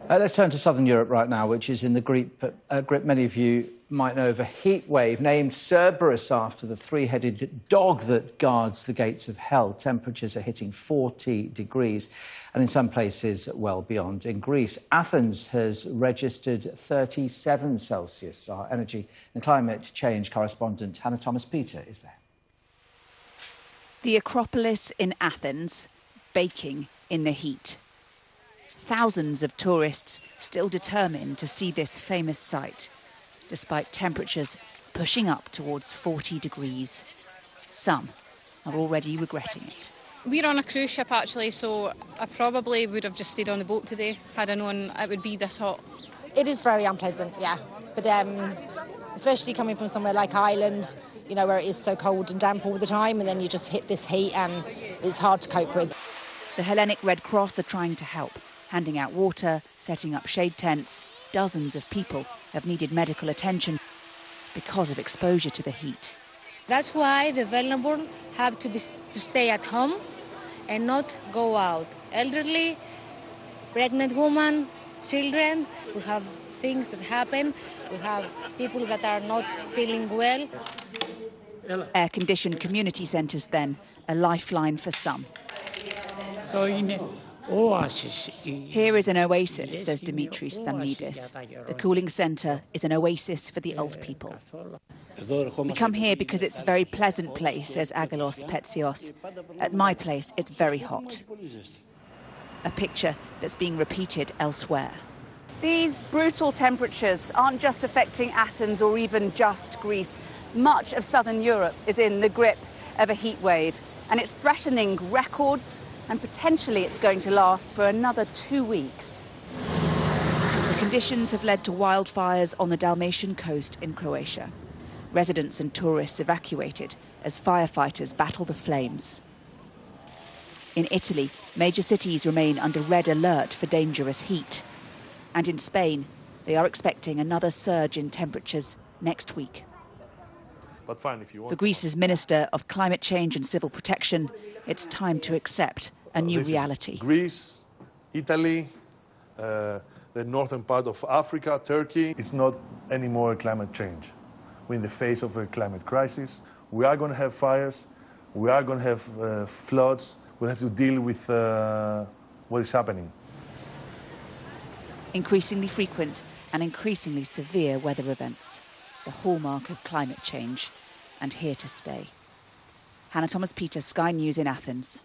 Let's turn to southern Europe right now, which is in the grip many of you might know of a heat wave named Cerberus after the three-headed dog that guards the gates of hell. Temperatures are hitting 40 degrees and in some places well beyond. In Greece, Athens has registered 37 Celsius. Our energy and climate change correspondent Hannah Thomas-Peter is there. The Acropolis in Athens, baking in the heat. Thousands of tourists still determined to see this famous sight, despite temperatures pushing up towards 40 degrees. Some are already regretting it. We're on a cruise ship actually, so I probably would have just stayed on the boat today had I known it would be this hot. It is very unpleasant, yeah, but especially coming from somewhere like Ireland, you know, where it is so cold and damp all the time, and then you just hit this heat and it's hard to cope with. The Hellenic Red Cross are trying to help, handing out water, setting up shade tents. Dozens of people have needed medical attention because of exposure to the heat. That's why the vulnerable have to stay at home and not go out. Elderly, pregnant women, children, we have things that happen. We have people that are not feeling well. Air-conditioned community centres then, a lifeline for some. Here is an oasis, says Dimitris Thamidis. The cooling centre is an oasis for the old people. We come here because it's a very pleasant place, says Agalos Petsios. At my place, it's very hot. A picture that's being repeated elsewhere. These brutal temperatures aren't just affecting Athens or even just Greece. Much of southern Europe is in the grip of a heat wave, and it's threatening records, and potentially it's going to last for another 2 weeks. The conditions have led to wildfires on the Dalmatian coast in Croatia. Residents and tourists evacuated as firefighters battle the flames. In Italy, major cities remain under red alert for dangerous heat. And in Spain, they are expecting another surge in temperatures next week. But fine, if you want. For Greece's Minister of Climate Change and Civil Protection, it's time to accept a new reality. Greece, Italy, the northern part of Africa, Turkey. It's not anymore climate change. We're in the face of a climate crisis. We are going to have fires. We are going to have floods. We'll have to deal with what is happening. Increasingly frequent and increasingly severe weather events, the hallmark of climate change, and here to stay. Hannah Thomas-Peter, Sky News in Athens.